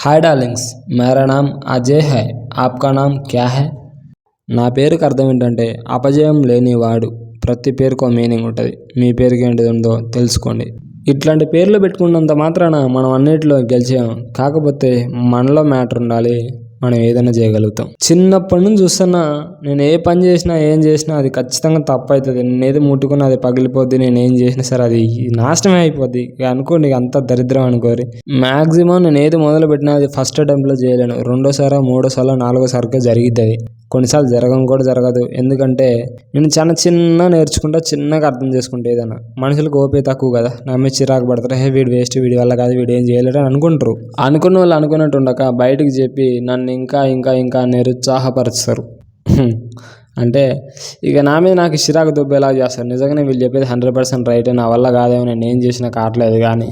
Hi darlings, మేరా నామ్ Ajay high, ఆప్కా నామ్ క్యా high? నా పేరుకి అర్థం ఏంటంటే అపజయం లేనివాడు. ప్రతి పేరుకో మీనింగ్ ఉంటుంది. మీ పేరుకి ఏంటిది ఉందో తెలుసుకోండి. ఇట్లాంటి పేర్లు పెట్టుకున్నంత మాత్రాన మనం అన్నిటిలో గెలిచాం. కాకపోతే మనలో మ్యాటర్ ఉండాలి, మనం ఏదైనా చేయగలుగుతాం. చిన్నప్పటి నుంచి చూస్తున్నా, నేను ఏ పని చేసినా ఏం చేసినా అది ఖచ్చితంగా తప్పు అవుతుంది. నేను ఏది ముట్టుకున్నా అది పగిలిపోద్ది. నేను ఏం చేసినా సరే అది నాశనమే అయిపోద్ది. ఇక అనుకోండి, అంత దరిద్రం అనుకోరి. మ్యాక్సిమం నేను ఏది మొదలు పెట్టినా అది ఫస్ట్ అటెంప్ట్లో చేయలేను. రెండోసారి, మూడోసారి, నాలుగోసారికే జరిగిద్ది. అది కొన్నిసార్లు కూడా జరగదు. ఎందుకంటే నేను చిన్న నేర్చుకుంటా, చిన్నగా అర్థం చేసుకుంటే ఏదైనా. మనుషులకు ఓపిక తక్కువ కదా, నమ్మి చిరాకు పడతారు. వీడు వేస్ట్, వీడి వల్ల కాదు, వీడు ఏం చేయలేడు అని అనుకుంటారు. అనుకున్న వాళ్ళు అనుకున్నట్టు ఉండక బయటికి చెప్పి నన్ను ఇంకా ఇంకా ఇంకా నిరుత్సాహపరుస్తారు. అంటే ఇక నా మీద నాకు చిరాకు దుబ్బేలా చేస్తారు. నిజంగానే వీళ్ళు చెప్పేది 100% రైట్. నా వల్ల కాదేమో, నేను ఏం చేసినా కావట్లేదు. కానీ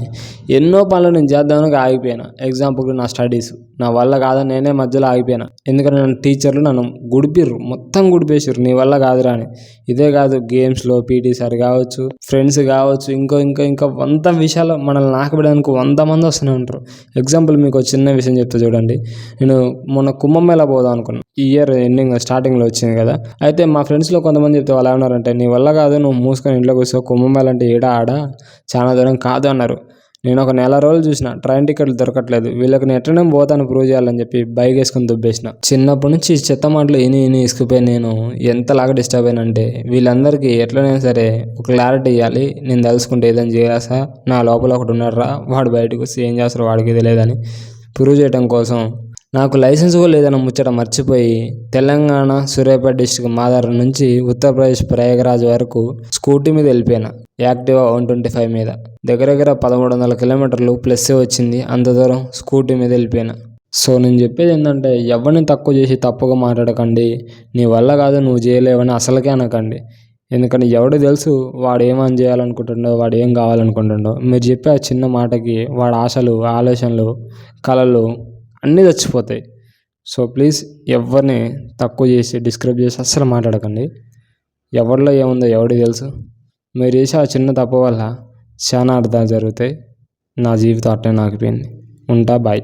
ఎన్నో పనులు నేను చేద్దామని ఆగిపోయాను. ఎగ్జాంపుల్కి నా స్టడీస్ నా వల్ల కాదని నేనే మధ్యలో ఆగిపోయాను. ఎందుకంటే నన్ను టీచర్లు నన్ను గుడిపిర్రు, మొత్తం గుడిపేసారు, నీ వల్ల కాదురా అని. ఇదే కాదు, గేమ్స్లో పీటీ సార్ కావచ్చు, ఫ్రెండ్స్ కావచ్చు, ఇంకా 100 విషయాలు మనల్ని నాకబెట్టడానికి 100 మంది వస్తూనే ఉంటారు. ఎగ్జాంపుల్ మీకు ఒక చిన్న విషయం చెప్తా చూడండి. నేను మొన్న కుంభమేళా పోదాం అనుకున్నాను. ఈ ఇయర్ ఎండింగ్ స్టార్టింగ్లో వచ్చింది కదా. అయితే మా ఫ్రెండ్స్లో కొంతమంది చెప్తే వాళ్ళు ఏమన్నారంటే, నీ వల్ల కాదు, నువ్వు మూసుకొని ఇంట్లో కూర్చో, కుంభమేళా అంటే ఆడ చాలా దూరం కాదు అన్నారు. నేను ఒక నెల రోజులు చూసిన, ట్రైన్ టికెట్లు దొరకట్లేదు. వీళ్ళకి నేను ఎట్లనే పోతాను ప్రూవ్ చేయాలని చెప్పి బైక్ వేసుకొని దుబ్బేసిన. చిన్నప్పటి నుంచి చెత్త మాటలు ఇని ఇసుకుపోయి నేను ఎంతలాగా డిస్టర్బ్ అయినంటే, వీళ్ళందరికీ ఎట్లనైనా సరే ఒక క్లారిటీ ఇవ్వాలి. నేను తెలుసుకుంటే ఏదైనా చేయాసా, నా లోపల ఒకటి ఉన్నారా, వాడు బయటకు వస్తే ఏం చేస్తారో వాడికి తెలియదని ప్రూవ్ చేయడం కోసం నాకు లైసెన్స్ కూడా లేదన్న ముచ్చట మర్చిపోయి తెలంగాణ సూర్యాపేట డిస్టిక్ మాదారం నుంచి ఉత్తరప్రదేశ్ ప్రయాగరాజ్ వరకు స్కూటీ మీద వెళ్ళిపోయినా. యాక్టివా 125 మీద దగ్గర 1300 కిలోమీటర్లు ప్లస్ వచ్చింది. అంత దూరం స్కూటీ మీద వెళ్ళిపోయినా. సో నేను చెప్పేది ఏంటంటే, ఎవరిని తక్కువ చేసి తప్పుగా మాట్లాడకండి. నీ వల్ల కాదు, నువ్వు చేయలేవని అసలుకే అనకండి. ఎందుకంటే ఎవడు తెలుసు వాడు ఏమని చేయాలనుకుంటుండో, వాడు ఏం కావాలనుకుంటుండో. మీరు చెప్పే ఆ చిన్న మాటకి వాడు ఆశలు, ఆలోచనలు, కళలు అన్నీ చచ్చిపోతాయి. సో ప్లీజ్ ఎవరిని తక్కువ చేసి డిస్క్రైబ్ చేసి అస్సలు మాట్లాడకండి. ఎవరిలో ఏముందో ఎవడికి తెలుసు. మీరు చేసే ఆ చిన్న తప్పు వల్ల చాలా అర్థాలు జరుగుతాయి. నా జీవితం అట్లనే ఆగిపోయింది. ఉంటా, బాయ్.